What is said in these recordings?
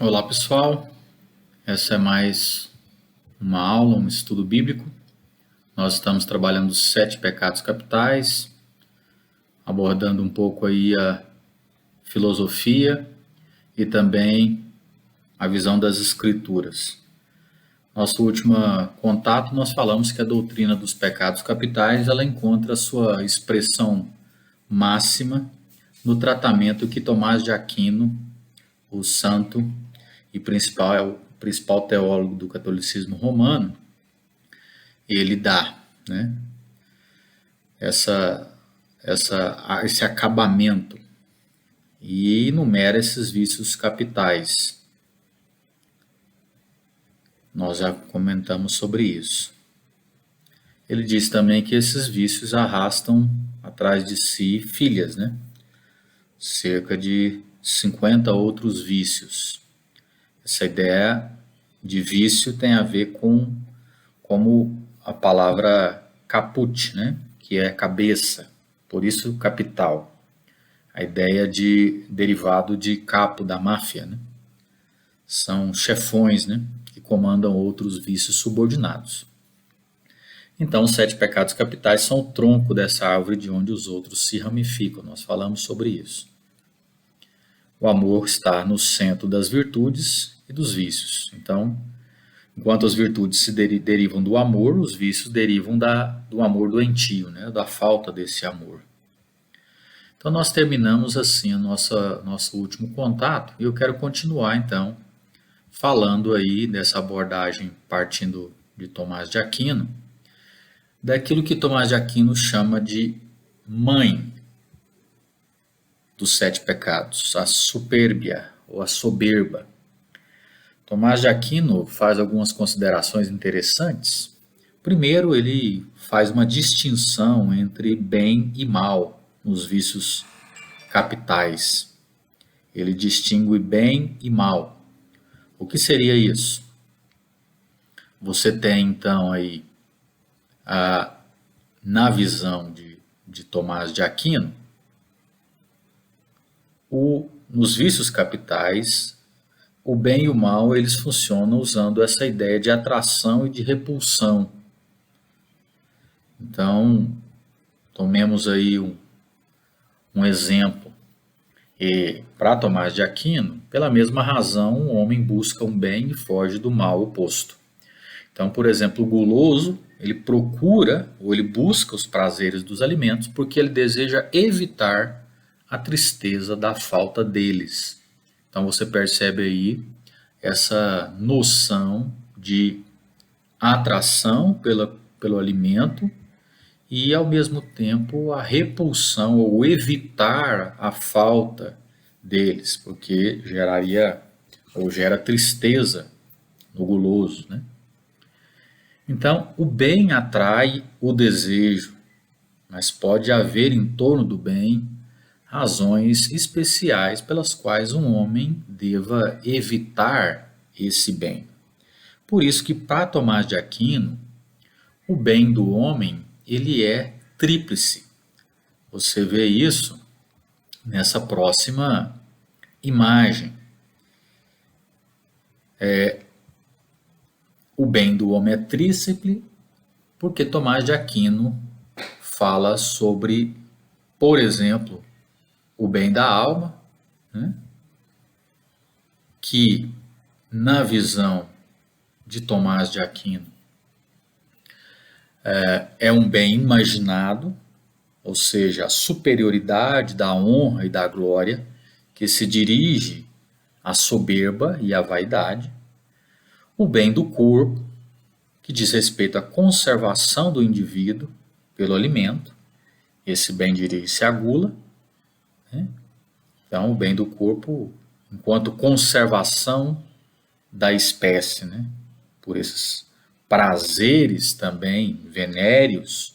Olá pessoal, essa é mais uma aula, um estudo bíblico. Nós estamos trabalhando os 7 pecados capitais, abordando um pouco aí a filosofia e também a visão das escrituras. Nosso último contato nós falamos que a doutrina dos pecados capitais ela encontra sua expressão máxima no tratamento que Tomás de Aquino, o santo e principal teólogo do catolicismo romano, ele dá, né, esse acabamento e enumera esses vícios capitais. Nós já comentamos sobre isso. Ele diz também que esses vícios arrastam atrás de si filhas, né? Cerca de 50 outros vícios. Essa ideia de vício tem a ver com como a palavra caput, né? Que é cabeça, por isso capital. A ideia de derivado de capo da máfia, né? São chefões, né? Que comandam outros vícios subordinados. Então, os 7 pecados capitais são o tronco dessa árvore de onde os outros se ramificam. Nós falamos sobre isso. O amor está no centro das virtudes e dos vícios. Então, enquanto as virtudes se derivam do amor, os vícios derivam do amor doentio, né? Da falta desse amor. Então, nós terminamos assim o nosso último contato e eu quero continuar, então, falando aí dessa abordagem partindo de Tomás de Aquino, daquilo que Tomás de Aquino chama de mãe dos 7 pecados, a supérbia ou a soberba. Tomás de Aquino faz algumas considerações interessantes. Primeiro, ele faz uma distinção entre bem e mal nos vícios capitais. Ele distingue bem e mal. O que seria isso? Você tem então aí, na visão de Tomás de Aquino, nos vícios capitais, o bem e o mal eles funcionam usando essa ideia de atração e de repulsão. Então, tomemos aí um exemplo. E para Tomás de Aquino, pela mesma razão, o homem busca um bem e foge do mal oposto. Então, por exemplo, o guloso, ele procura ou ele busca os prazeres dos alimentos porque ele deseja evitar a tristeza da falta deles. Então você percebe aí essa noção de atração pelo alimento e ao mesmo tempo a repulsão ou evitar a falta deles, porque geraria ou gera tristeza no guloso, né? Então, o bem atrai o desejo, mas pode haver em torno do bem razões especiais pelas quais um homem deva evitar esse bem. Por isso que para Tomás de Aquino, o bem do homem, ele é tríplice. Você vê isso nessa próxima imagem. O bem do homem é tríplice porque Tomás de Aquino fala sobre, por exemplo, o bem da alma, né? Que na visão de Tomás de Aquino é um bem imaginado, ou seja, a superioridade da honra e da glória que se dirige à soberba e à vaidade. O bem do corpo, que diz respeito à conservação do indivíduo pelo alimento. Esse bem dirige-se à gula. Né? Então, o bem do corpo, enquanto conservação da espécie, né? Por esses prazeres também venéreos,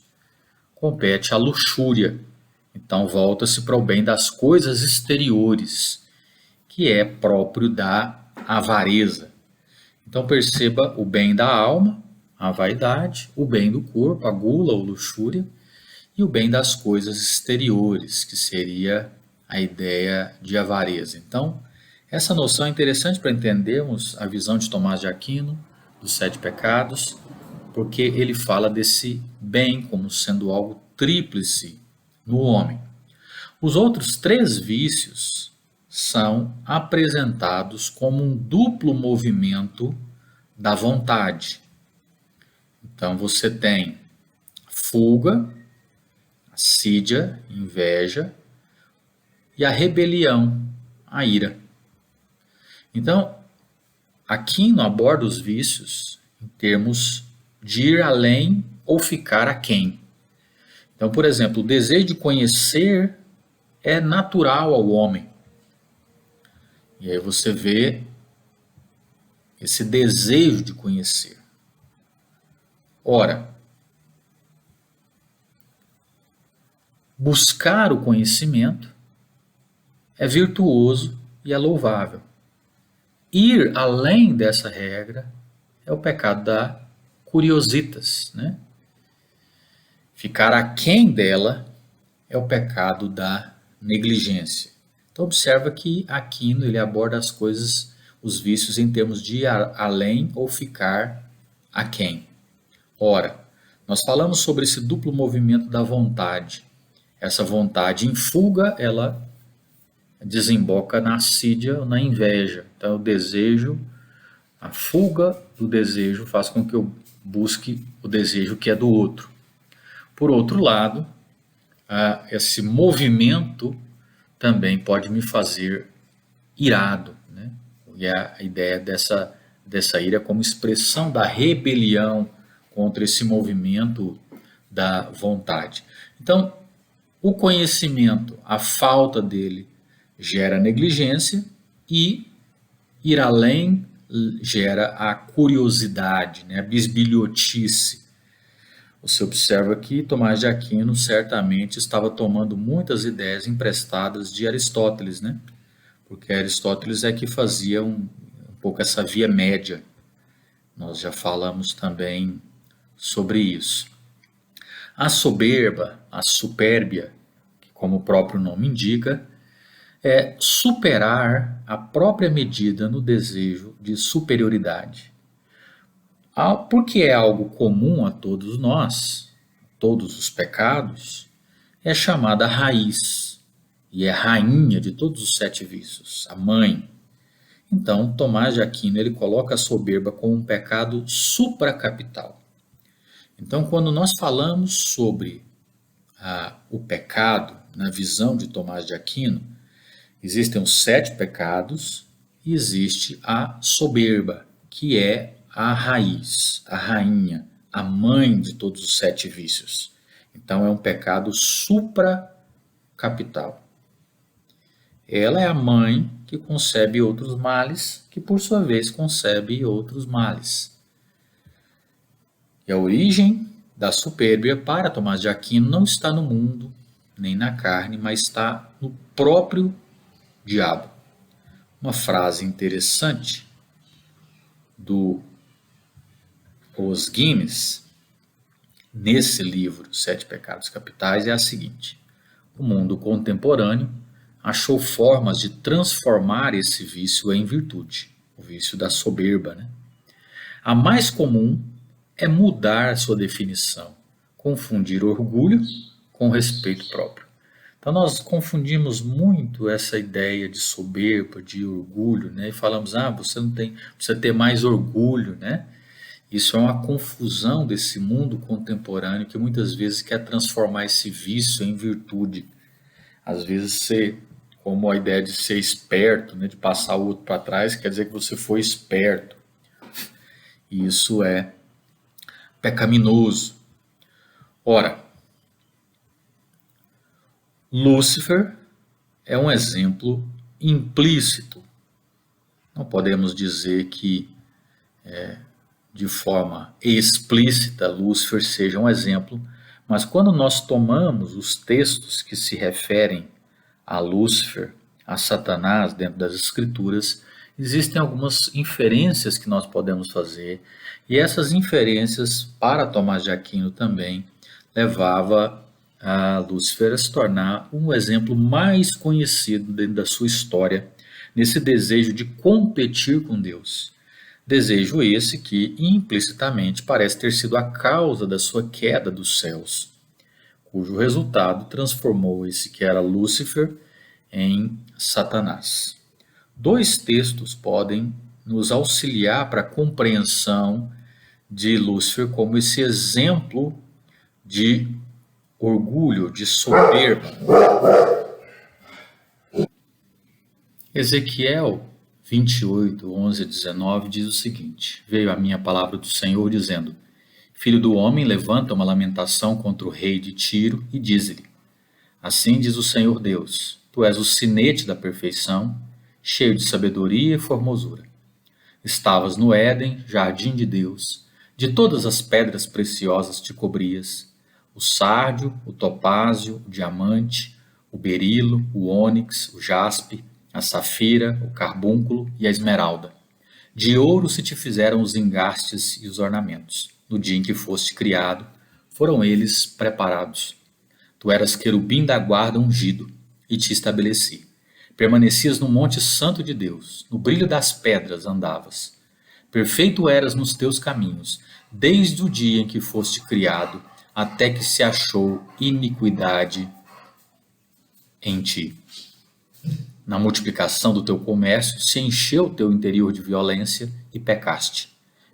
compete à luxúria. Então, volta-se para o bem das coisas exteriores, que é próprio da avareza. Então, perceba o bem da alma, a vaidade, o bem do corpo, a gula ou luxúria, e o bem das coisas exteriores, que seria a ideia de avareza. Então, Essa noção é interessante para entendermos a visão de Tomás de Aquino dos sete pecados, porque ele fala desse bem como sendo algo tríplice no homem. Os outros três vícios são apresentados como um duplo movimento da vontade. Então você tem fuga, assídia, inveja e a rebelião, a ira. Então, Aquino aborda os vícios em termos de ir além ou ficar aquém. Então, por exemplo, o desejo de conhecer é natural ao homem. E aí você vê esse desejo de conhecer. Ora, buscar o conhecimento é virtuoso e é louvável. Ir além dessa regra é o pecado da curiositas, né? Ficar aquém dela é o pecado da negligência. Então observa que Aquino ele aborda as coisas, os vícios em termos de ir além ou ficar aquém. Ora, nós falamos sobre esse duplo movimento da vontade. Essa vontade em fuga, ela desemboca na assídia, na inveja. Então o desejo, a fuga do desejo faz com que eu busque o desejo que é do outro. Por outro lado, esse movimento também pode me fazer irado, né? E a ideia dessa ira como expressão da rebelião contra esse movimento da vontade. Então, o conhecimento, a falta dele, gera negligência e ir além gera a curiosidade, né? A bisbilhotice. Você observa que Tomás de Aquino certamente estava tomando muitas ideias emprestadas de Aristóteles, né? Porque Aristóteles é que fazia um pouco essa via média. Nós já falamos também sobre isso. A soberba, a supérbia, que como o próprio nome indica, é superar a própria medida no desejo de superioridade. Porque é algo comum a todos nós, todos os pecados, é chamada raiz e é rainha de todos os sete vícios, a mãe. Então, Tomás de Aquino ele coloca a soberba como um pecado supracapital. Então, quando nós falamos sobre o pecado, na visão de Tomás de Aquino, existem os sete pecados e existe a soberba, que é a raiz, a rainha, a mãe de todos os sete vícios. Então é um pecado supracapital. Ela é a mãe que concebe outros males, que por sua vez concebe outros males. E a origem da supérbia para Tomás de Aquino não está no mundo, nem na carne, mas está no próprio diabo. Uma frase interessante do Os Guinness, nesse livro Sete Pecados Capitais, é a seguinte: o mundo contemporâneo achou formas de transformar esse vício em virtude, o vício da soberba, né? A mais comum é mudar sua definição, confundir orgulho com respeito próprio. Então nós confundimos muito essa ideia de soberba, de orgulho, né? E falamos, você não tem, precisa ter mais orgulho, né? Isso é uma confusão desse mundo contemporâneo que muitas vezes quer transformar esse vício em virtude. Às vezes como a ideia de ser esperto, né? De passar o outro para trás, quer dizer que você foi esperto. E isso é pecaminoso. Ora, Lúcifer é um exemplo implícito. Não podemos dizer que de forma explícita Lúcifer seja um exemplo, mas quando nós tomamos os textos que se referem a Lúcifer, a Satanás dentro das Escrituras, existem algumas inferências que nós podemos fazer, e essas inferências, para Tomás de Aquino também, levava a Lúcifer a se tornar um exemplo mais conhecido dentro da sua história, nesse desejo de competir com Deus. Desejo esse que, implicitamente, parece ter sido a causa da sua queda dos céus, cujo resultado transformou esse que era Lúcifer em Satanás. Dois textos podem nos auxiliar para a compreensão de Lúcifer como esse exemplo de orgulho, de soberba. Ezequiel 28, 11 a 19 diz o seguinte: Veio a minha palavra do Senhor dizendo: Filho do homem, levanta uma lamentação contra o rei de Tiro e diz-lhe: Assim diz o Senhor Deus: Tu és o sinete da perfeição, cheio de sabedoria e formosura. Estavas no Éden, jardim de Deus, de todas as pedras preciosas te cobrias, o sárdio, o topázio, o diamante, o berilo, o ônix, o jaspe, a safira, o carbúnculo e a esmeralda. De ouro se te fizeram os engastes e os ornamentos. No dia em que foste criado, foram eles preparados. Tu eras querubim da guarda ungido, e te estabeleci. Permanecias no monte santo de Deus, no brilho das pedras andavas. Perfeito eras nos teus caminhos, desde o dia em que foste criado, até que se achou iniquidade em ti. Na multiplicação do teu comércio se encheu o teu interior de violência e pecaste.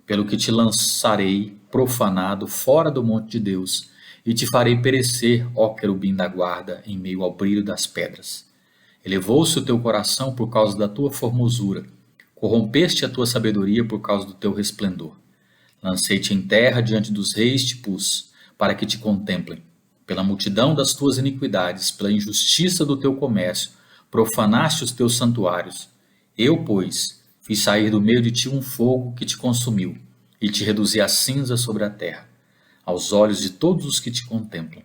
Pelo que te lançarei profanado fora do monte de Deus, e te farei perecer, ó querubim da guarda, em meio ao brilho das pedras. Elevou-se o teu coração por causa da tua formosura, corrompeste a tua sabedoria por causa do teu resplendor. Lancei-te em terra diante dos reis, te pus, para que te contemplem. Pela multidão das tuas iniquidades, pela injustiça do teu comércio, profanaste os teus santuários. Eu, pois, fiz sair do meio de ti um fogo que te consumiu, e te reduzi a cinza sobre a terra, aos olhos de todos os que te contemplam.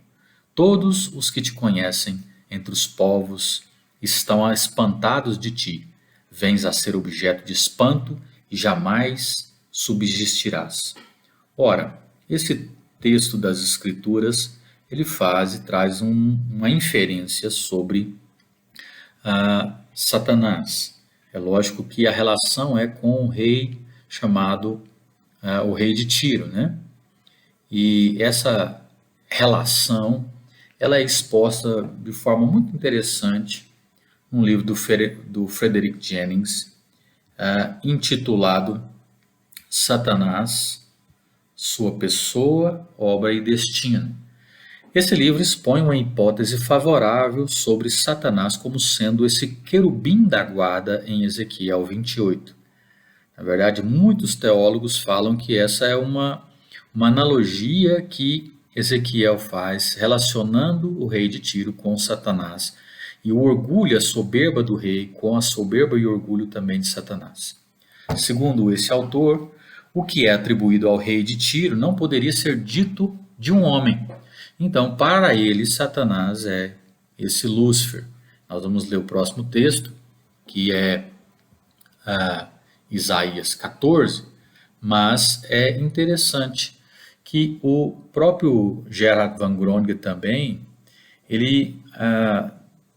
Todos os que te conhecem entre os povos estão espantados de ti. Vens a ser objeto de espanto e jamais subsistirás. Ora, esse texto das Escrituras, ele faz e traz uma inferência sobre Satanás. É lógico que a relação é com o rei chamado o rei de Tiro, né? E essa relação ela é exposta de forma muito interessante num livro do Frederick Jennings, intitulado Satanás, Sua Pessoa, Obra e Destino. Esse livro expõe uma hipótese favorável sobre Satanás como sendo esse querubim da guarda em Ezequiel 28. Na verdade, muitos teólogos falam que essa é uma analogia que Ezequiel faz relacionando o rei de Tiro com Satanás e o orgulho, a soberba do rei com a soberba e orgulho também de Satanás. Segundo esse autor, o que é atribuído ao rei de Tiro não poderia ser dito de um homem. Então, para ele, Satanás é esse Lúcifer. Nós vamos ler o próximo texto, que é Isaías 14, mas é interessante que o próprio Gerhard van Groningen também, ele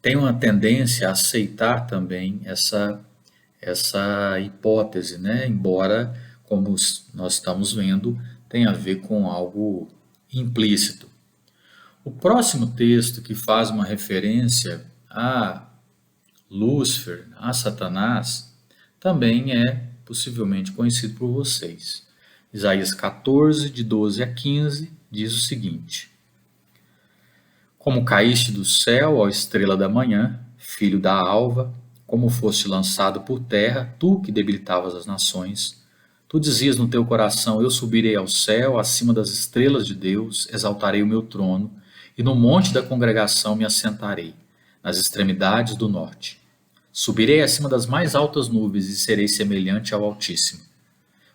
tem uma tendência a aceitar também essa hipótese, né? Embora, como nós estamos vendo, tenha a ver com algo implícito. O próximo texto que faz uma referência a Lúcifer, a Satanás, também é possivelmente conhecido por vocês. Isaías 14, de 12 a 15, diz o seguinte: Como caíste do céu, ó estrela da manhã, filho da alva, como foste lançado por terra, tu que debilitavas as nações, tu dizias no teu coração: Eu subirei ao céu, acima das estrelas de Deus, exaltarei o meu trono, e no monte da congregação me assentarei, nas extremidades do norte. Subirei acima das mais altas nuvens e serei semelhante ao Altíssimo.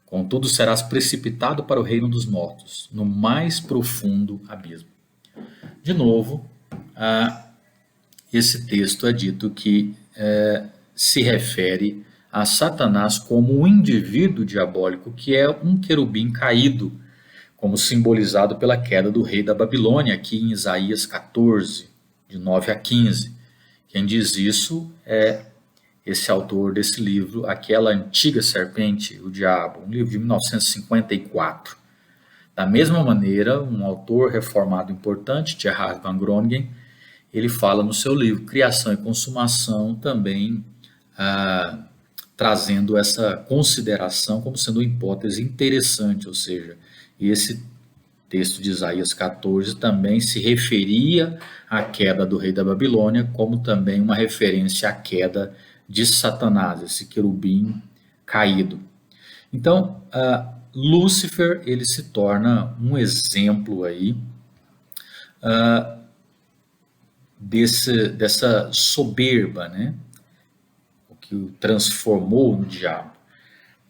Contudo, serás precipitado para o reino dos mortos, no mais profundo abismo. De novo, esse texto é dito que se refere a Satanás como um indivíduo diabólico que é um querubim caído, como simbolizado pela queda do rei da Babilônia, aqui em Isaías 14, de 9 a 15. Quem diz isso é esse autor desse livro, Aquela Antiga Serpente, o Diabo, um livro de 1954. Da mesma maneira, um autor reformado importante, Gerhard van Groningen, ele fala no seu livro Criação e Consumação também trazendo essa consideração como sendo uma hipótese interessante, ou seja, esse texto de Isaías 14 também se referia à queda do rei da Babilônia, como também uma referência à queda de Satanás, esse querubim caído. Então, Lúcifer ele se torna um exemplo aí dessa soberba, né? O que o transformou no diabo.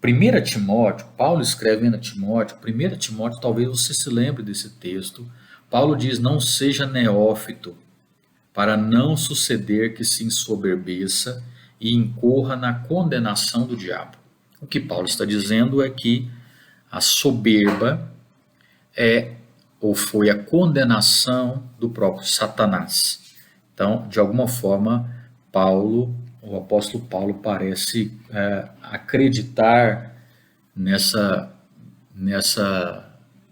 1 Timóteo, Paulo escreve a Timóteo, 1 Timóteo, talvez você se lembre desse texto, Paulo diz, não seja neófito, para não suceder que se ensoberbeça e incorra na condenação do diabo. O que Paulo está dizendo é que a soberba ou foi a condenação do próprio Satanás. Então, de alguma forma, o apóstolo Paulo parece acreditar nessa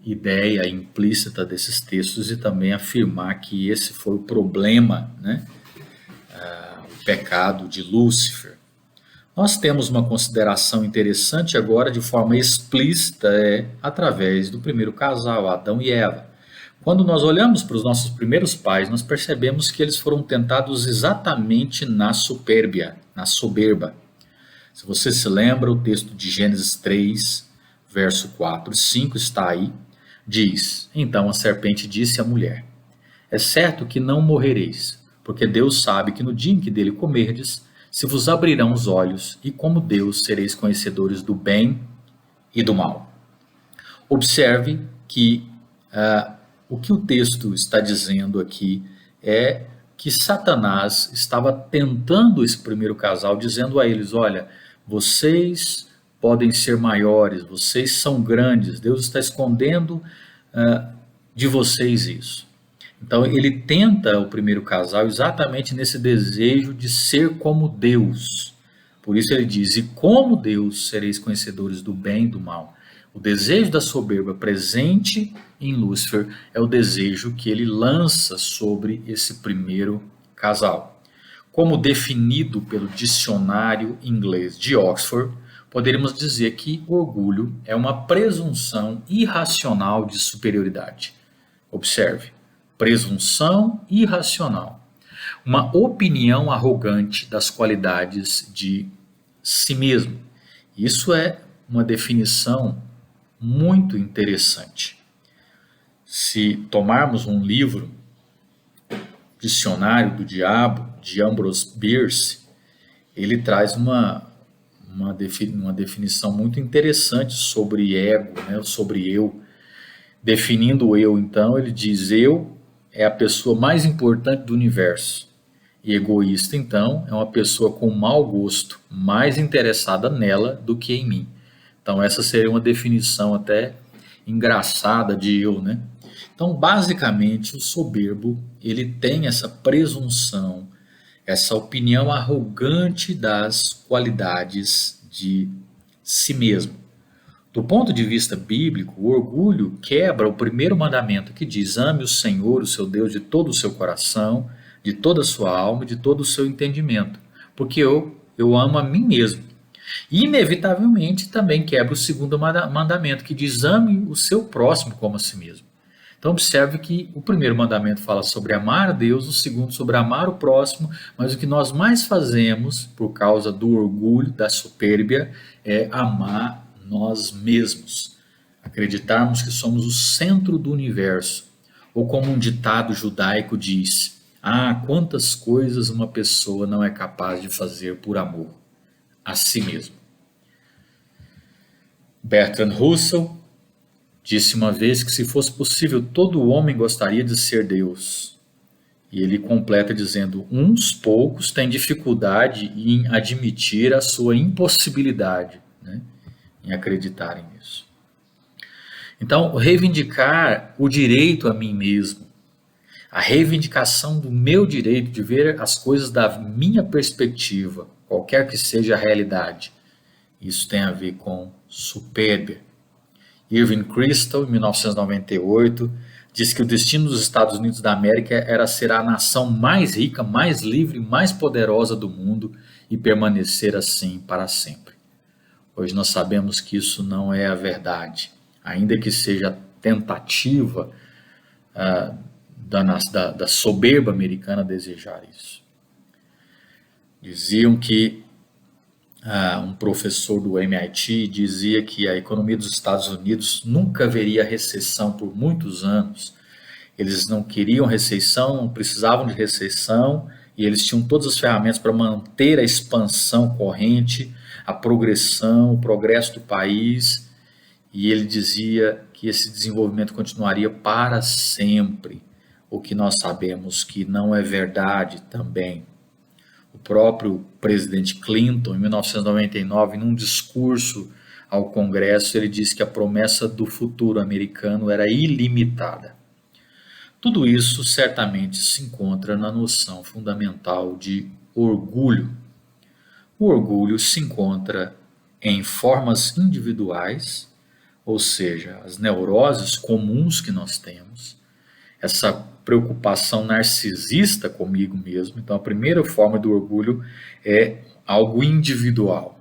ideia implícita desses textos e também afirmar que esse foi o problema, né? O pecado de Lúcifer. Nós temos uma consideração interessante agora de forma explícita através do primeiro casal, Adão e Eva. Quando nós olhamos para os nossos primeiros pais, nós percebemos que eles foram tentados exatamente na soberba. Se você se lembra, o texto de Gênesis 3, verso 4 e 5 está aí, diz, então a serpente disse à mulher, é certo que não morrereis, porque Deus sabe que no dia em que dele comerdes, se vos abrirão os olhos, e como Deus sereis conhecedores do bem e do mal. Observe que o que o texto está dizendo aqui é que Satanás estava tentando esse primeiro casal, dizendo a eles, olha, vocês podem ser maiores, vocês são grandes, Deus está escondendo de vocês isso. Então ele tenta o primeiro casal exatamente nesse desejo de ser como Deus. Por isso ele diz, e como Deus sereis conhecedores do bem e do mal. O desejo da soberba presente em Lúcifer é o desejo que ele lança sobre esse primeiro casal. Como definido pelo dicionário inglês de Oxford, poderíamos dizer que orgulho é uma presunção irracional de superioridade. Observe, presunção irracional. Uma opinião arrogante das qualidades de si mesmo. Isso é uma definição muito interessante. Se tomarmos um livro, Dicionário do Diabo, de Ambrose Bierce, ele traz uma definição muito interessante sobre ego, né, sobre eu. Definindo o eu, então, ele diz, eu é a pessoa mais importante do universo. E egoísta, então, é uma pessoa com mau gosto, mais interessada nela do que em mim. Então, essa seria uma definição até engraçada de eu, né? Então, basicamente, o soberbo, ele tem essa presunção, essa opinião arrogante das qualidades de si mesmo. Do ponto de vista bíblico, o orgulho quebra o primeiro mandamento que diz, ame o Senhor, o seu Deus, de todo o seu coração, de toda a sua alma, de todo o seu entendimento, porque eu amo a mim mesmo. E, inevitavelmente, também quebra o segundo mandamento, que diz, ame o seu próximo como a si mesmo. Então, observe que o primeiro mandamento fala sobre amar a Deus, o segundo sobre amar o próximo, mas o que nós mais fazemos, por causa do orgulho, da soberbia, é amar nós mesmos. Acreditarmos que somos o centro do universo. Ou como um ditado judaico diz, quantas coisas uma pessoa não é capaz de fazer por amor a si mesmo. Bertrand Russell disse uma vez que se fosse possível todo homem gostaria de ser Deus. E ele completa dizendo, uns poucos têm dificuldade em admitir a sua impossibilidade, né, em acreditarem nisso. Então, reivindicar o direito a mim mesmo, a reivindicação do meu direito de ver as coisas da minha perspectiva, qualquer que seja a realidade. Isso tem a ver com supérbia. Irving Kristol, em 1998, disse que o destino dos Estados Unidos da América era ser a nação mais rica, mais livre, mais poderosa do mundo e permanecer assim para sempre. Hoje nós sabemos que isso não é a verdade, ainda que seja a tentativa da soberba americana desejar isso. Diziam que um professor do MIT dizia que a economia dos Estados Unidos nunca veria recessão por muitos anos. Eles não queriam recessão, não precisavam de recessão, e eles tinham todas as ferramentas para manter a expansão corrente, a progressão, o progresso do país, e ele dizia que esse desenvolvimento continuaria para sempre, o que nós sabemos que não é verdade também. O próprio presidente Clinton, em 1999, num discurso ao Congresso, ele disse que a promessa do futuro americano era ilimitada. Tudo isso certamente se encontra na noção fundamental de orgulho. O orgulho se encontra em formas individuais, ou seja, as neuroses comuns que nós temos, essa preocupação narcisista comigo mesmo. Então, a primeira forma do orgulho é algo individual.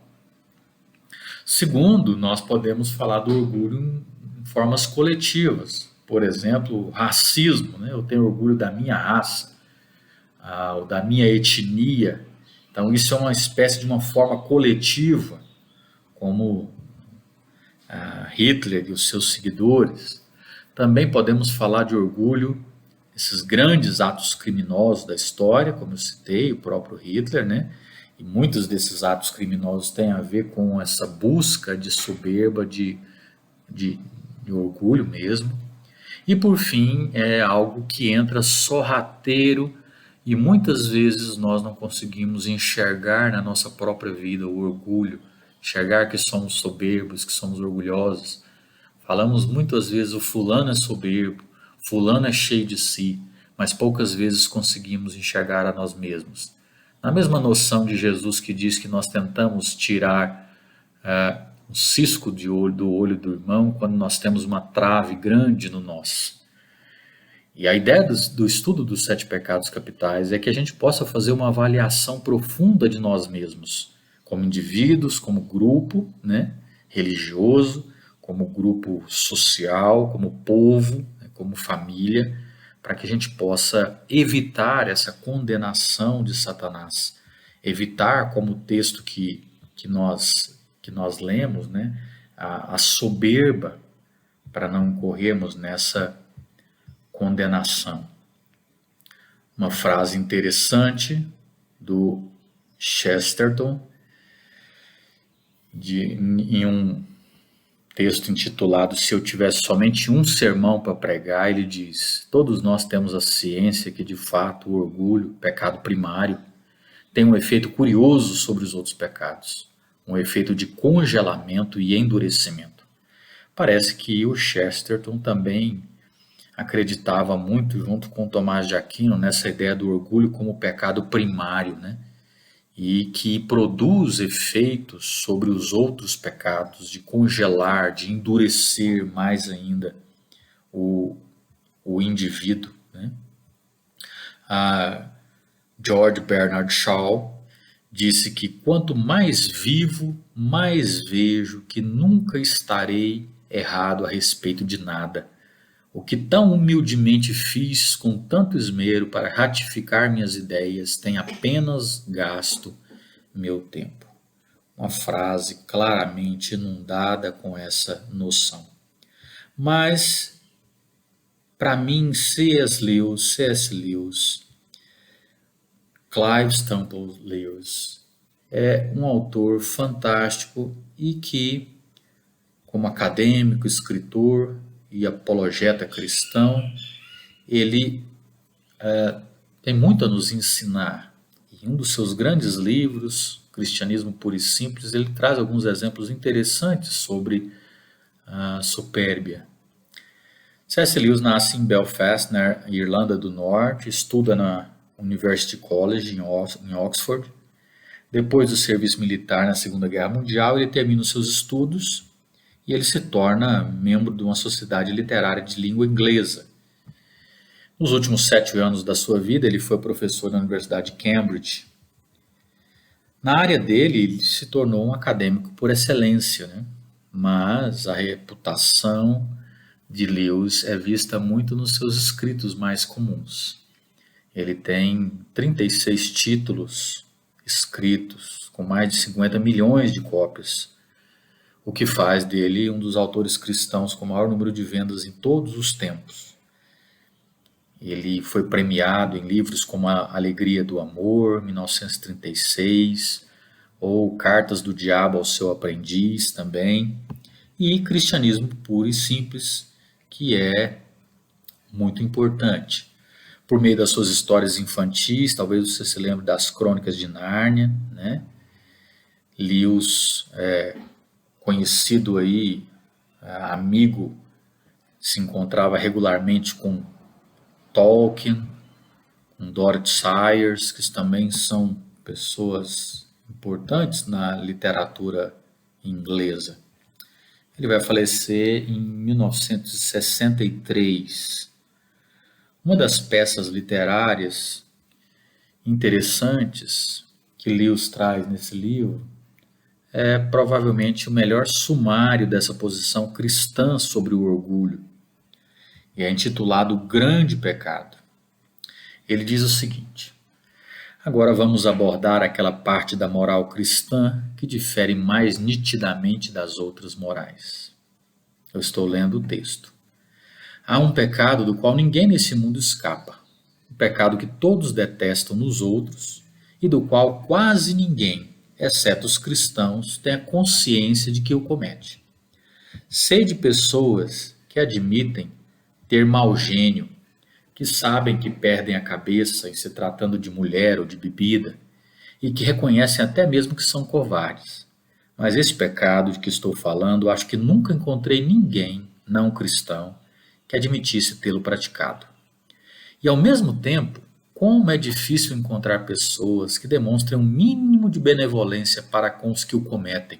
Segundo, nós podemos falar do orgulho em formas coletivas. Por exemplo, o racismo, né? Eu tenho orgulho da minha raça, ou da minha etnia. Então, isso é uma espécie de uma forma coletiva, como Hitler e os seus seguidores. Também podemos falar de orgulho, esses grandes atos criminosos da história, como eu citei, o próprio Hitler, né? E muitos desses atos criminosos têm a ver com essa busca de soberba, de orgulho mesmo. E por fim, é algo que entra sorrateiro e muitas vezes nós não conseguimos enxergar na nossa própria vida o orgulho, enxergar que somos soberbos, que somos orgulhosos. Falamos muitas vezes o fulano é soberbo, fulano é cheio de si, mas poucas vezes conseguimos enxergar a nós mesmos. Na mesma noção de Jesus que diz que nós tentamos tirar um cisco do olho do irmão quando nós temos uma trave grande no nosso. E a ideia do estudo dos 7 pecados capitais é que a gente possa fazer uma avaliação profunda de nós mesmos, como indivíduos, como grupo, né, religioso, como grupo social, como povo, né, como família, para que a gente possa evitar essa condenação de Satanás, evitar, como o texto que nós lemos, né, a soberba, para não incorrermos nessa condenação. Uma frase interessante do Chesterton, em um texto intitulado Se Eu Tivesse Somente um Sermão para Pregar, ele diz: todos nós temos a ciência que, de fato, o orgulho, pecado primário, tem um efeito curioso sobre os outros pecados, um efeito de congelamento e endurecimento. Parece que o Chesterton também acreditava muito, junto com Tomás de Aquino, nessa ideia do orgulho como pecado primário, né? E que produz efeitos sobre os outros pecados, de congelar, de endurecer mais ainda o indivíduo, né? George Bernard Shaw disse que quanto mais vivo, mais vejo que nunca estarei errado a respeito de nada. O que tão humildemente fiz com tanto esmero para ratificar minhas ideias tem apenas gasto meu tempo. Uma frase claramente inundada com essa noção. Mas, para mim, C.S. Lewis, Clive Stumple Lewis, é um autor fantástico e que, como acadêmico, escritor e apologeta cristão, ele tem muito a nos ensinar. Em um dos seus grandes livros, Cristianismo Puro e Simples, ele traz alguns exemplos interessantes sobre a supérbia. C.S. Lewis nasce em Belfast, na Irlanda do Norte, estuda na University College em Oxford. Depois do serviço militar na Segunda Guerra Mundial, ele termina os seus estudos e ele se torna membro de uma sociedade literária de língua inglesa. Nos últimos 7 anos da sua vida, ele foi professor na Universidade de Cambridge. Na área dele, ele se tornou um acadêmico por excelência, né? Mas a reputação de Lewis é vista muito nos seus escritos mais comuns. Ele tem 36 títulos escritos, com mais de 50 milhões de cópias, o que faz dele um dos autores cristãos com o maior número de vendas em todos os tempos. Ele foi premiado em livros como A Alegria do Amor, 1936, ou Cartas do Diabo ao Seu Aprendiz também, e Cristianismo Puro e Simples, que é muito importante. Por meio das suas histórias infantis, talvez você se lembre das Crônicas de Nárnia, né? Lewis, conhecido aí, amigo, se encontrava regularmente com Tolkien, com Dorothy Sayers, que também são pessoas importantes na literatura inglesa. Ele vai falecer em 1963. Uma das peças literárias interessantes que Lewis traz nesse livro é provavelmente o melhor sumário dessa posição cristã sobre o orgulho, e é intitulado O Grande Pecado. Ele diz o seguinte: agora vamos abordar aquela parte da moral cristã que difere mais nitidamente das outras morais. Eu estou lendo o texto. Há um pecado do qual ninguém nesse mundo escapa, um pecado que todos detestam nos outros e do qual quase ninguém, exceto os cristãos, tem a consciência de que o comete. Sei de pessoas que admitem ter mau gênio, que sabem que perdem a cabeça em se tratando de mulher ou de bebida, e que reconhecem até mesmo que são covardes. Mas esse pecado de que estou falando, acho que nunca encontrei ninguém não cristão que admitisse tê-lo praticado. E ao mesmo tempo, como é difícil encontrar pessoas que demonstrem um mínimo de benevolência para com os que o cometem.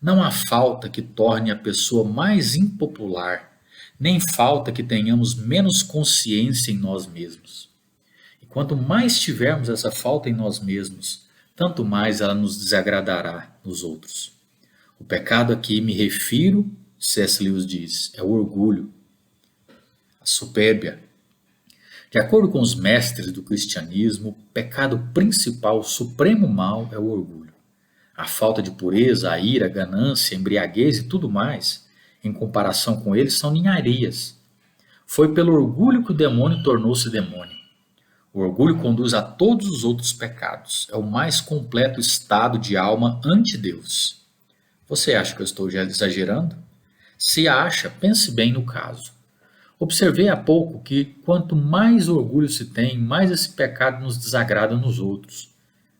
Não há falta que torne a pessoa mais impopular, nem falta que tenhamos menos consciência em nós mesmos. E quanto mais tivermos essa falta em nós mesmos, tanto mais ela nos desagradará nos outros. O pecado a que me refiro, C.S. Lewis diz, é o orgulho, a supérbia. De acordo com os mestres do cristianismo, o pecado principal, o supremo mal, é o orgulho. A falta de pureza, a ira, a ganância, a embriaguez e tudo mais, em comparação com eles, são ninharias. Foi pelo orgulho que o demônio tornou-se demônio. O orgulho conduz a todos os outros pecados. É o mais completo estado de alma ante Deus. Você acha que eu estou exagerando? Se acha, pense bem no caso. Observei há pouco que quanto mais orgulho se tem, mais esse pecado nos desagrada nos outros.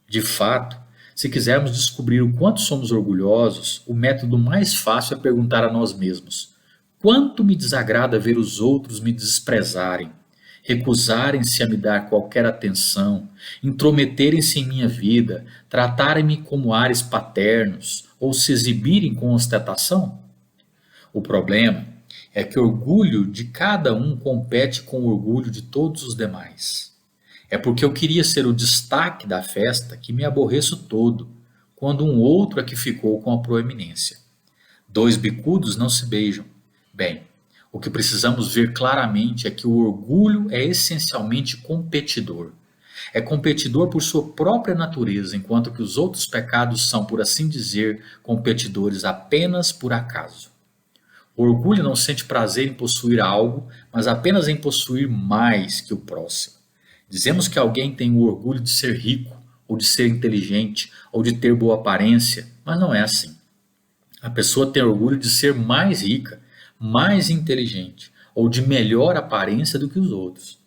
De fato, se quisermos descobrir o quanto somos orgulhosos, o método mais fácil é perguntar a nós mesmos: quanto me desagrada ver os outros me desprezarem, recusarem-se a me dar qualquer atenção, intrometerem-se em minha vida, tratarem-me como ares paternos ou se exibirem com ostentação? O problema é que o orgulho de cada um compete com o orgulho de todos os demais. É porque eu queria ser o destaque da festa que me aborreço todo, quando um outro é que ficou com a proeminência. Dois bicudos não se beijam. Bem, o que precisamos ver claramente é que o orgulho é essencialmente competidor. É competidor por sua própria natureza, enquanto que os outros pecados são, por assim dizer, competidores apenas por acaso. O orgulho não sente prazer em possuir algo, mas apenas em possuir mais que o próximo. Dizemos que alguém tem o orgulho de ser rico, ou de ser inteligente, ou de ter boa aparência, mas não é assim. A pessoa tem orgulho de ser mais rica, mais inteligente, ou de melhor aparência do que os outros.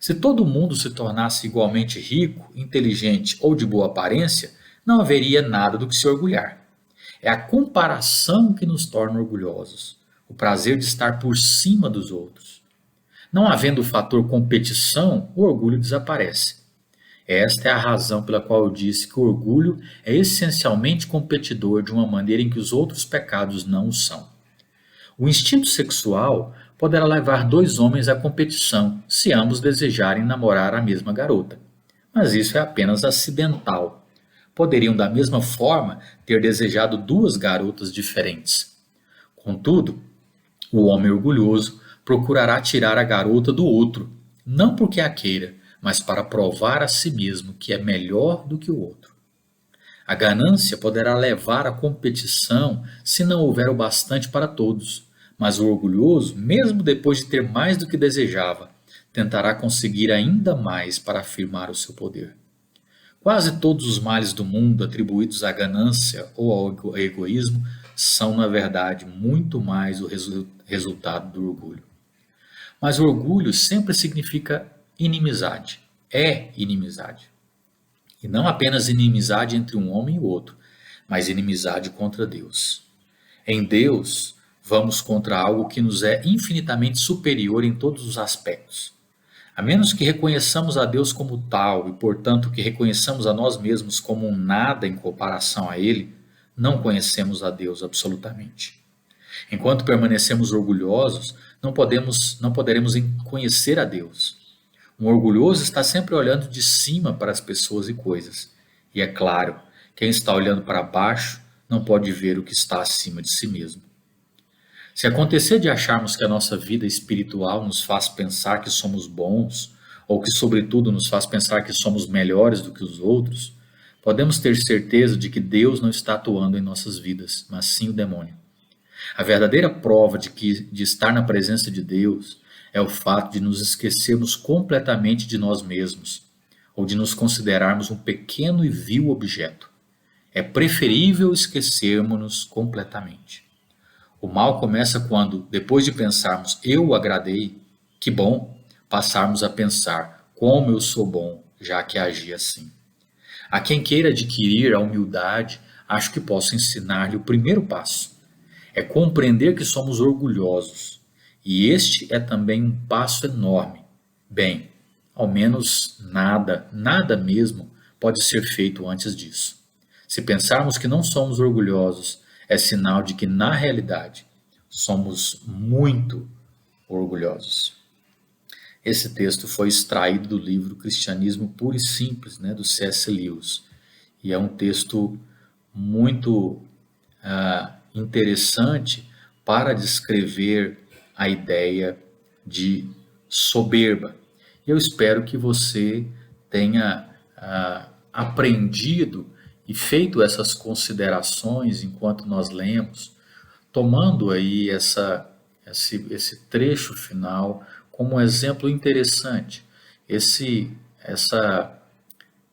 Se todo mundo se tornasse igualmente rico, inteligente ou de boa aparência, não haveria nada do que se orgulhar. É a comparação que nos torna orgulhosos. O prazer de estar por cima dos outros. Não havendo o fator competição, o orgulho desaparece. Esta é a razão pela qual eu disse que o orgulho é essencialmente competidor de uma maneira em que os outros pecados não o são. O instinto sexual poderá levar dois homens à competição se ambos desejarem namorar a mesma garota, mas isso é apenas acidental. Poderiam, da mesma forma, ter desejado duas garotas diferentes. Contudo, o homem orgulhoso procurará tirar a garota do outro, não porque a queira, mas para provar a si mesmo que é melhor do que o outro. A ganância poderá levar à competição se não houver o bastante para todos, mas o orgulhoso, mesmo depois de ter mais do que desejava, tentará conseguir ainda mais para afirmar o seu poder. Quase todos os males do mundo atribuídos à ganância ou ao egoísmo são, na verdade, muito mais o resultado do orgulho. Mas o orgulho sempre significa inimizade. É inimizade. E não apenas inimizade entre um homem e outro, mas inimizade contra Deus. Em Deus, vamos contra algo que nos é infinitamente superior em todos os aspectos. A menos que reconheçamos a Deus como tal e, portanto, que reconheçamos a nós mesmos como um nada em comparação a Ele, não conhecemos a Deus absolutamente. Enquanto permanecemos orgulhosos, não poderemos conhecer a Deus. Um orgulhoso está sempre olhando de cima para as pessoas e coisas. E é claro, quem está olhando para baixo não pode ver o que está acima de si mesmo. Se acontecer de acharmos que a nossa vida espiritual nos faz pensar que somos bons, ou que, sobretudo, nos faz pensar que somos melhores do que os outros, podemos ter certeza de que Deus não está atuando em nossas vidas, mas sim o demônio. A verdadeira prova de estar na presença de Deus é o fato de nos esquecermos completamente de nós mesmos, ou de nos considerarmos um pequeno e vil objeto. É preferível esquecermos-nos completamente. O mal começa quando, depois de pensarmos eu o agradei, que bom, passarmos a pensar como eu sou bom, já que agi assim. A quem queira adquirir a humildade, acho que posso ensinar-lhe o primeiro passo. É compreender que somos orgulhosos. E este é também um passo enorme. Bem, ao menos nada mesmo, pode ser feito antes disso. Se pensarmos que não somos orgulhosos, é sinal de que, na realidade, somos muito orgulhosos. Esse texto foi extraído do livro Cristianismo Puro e Simples, do C.S. Lewis. E é um texto muito interessante para descrever a ideia de soberba. Eu espero que você tenha aprendido e feito essas considerações enquanto nós lemos, tomando aí esse trecho final como um exemplo interessante. Essa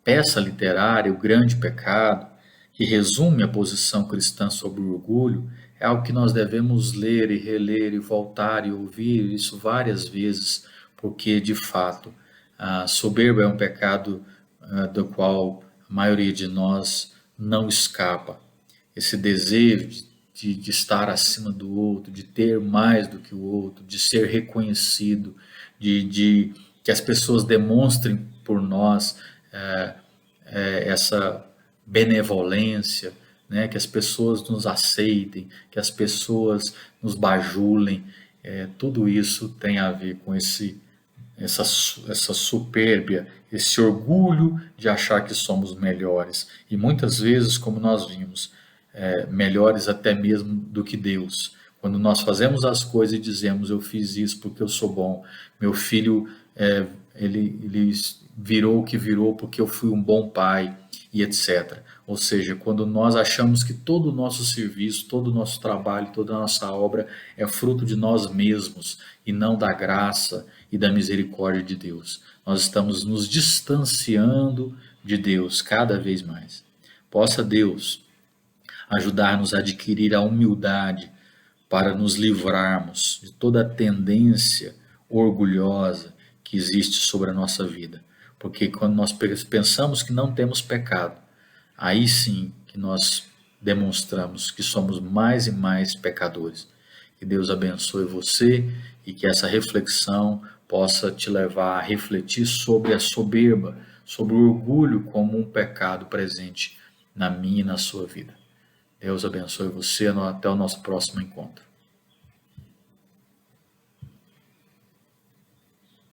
peça literária, O Grande Pecado, que resume a posição cristã sobre o orgulho, é algo que nós devemos ler e reler e voltar e ouvir isso várias vezes, porque de fato a soberba é um pecado do qual a maioria de nós não escapa. Esse desejo de estar acima do outro, de ter mais do que o outro, de ser reconhecido, de que as pessoas demonstrem por nós essa benevolência, que as pessoas nos aceitem, que as pessoas nos bajulem. Tudo isso tem a ver com essa supérbia, esse orgulho de achar que somos melhores. E muitas vezes, como nós vimos, melhores até mesmo do que Deus. Quando nós fazemos as coisas e dizemos, eu fiz isso porque eu sou bom, meu filho, ele virou o que virou porque eu fui um bom pai, e etc. Ou seja, quando nós achamos que todo o nosso serviço, todo o nosso trabalho, toda a nossa obra é fruto de nós mesmos e não da graça e da misericórdia de Deus, nós estamos nos distanciando de Deus cada vez mais. Possa Deus ajudar-nos a adquirir a humildade para nos livrarmos de toda a tendência orgulhosa que existe sobre a nossa vida. Porque quando nós pensamos que não temos pecado, aí sim que nós demonstramos que somos mais e mais pecadores. Que Deus abençoe você e que essa reflexão possa te levar a refletir sobre a soberba, sobre o orgulho como um pecado presente na minha e na sua vida. Deus abençoe você. Até o nosso próximo encontro.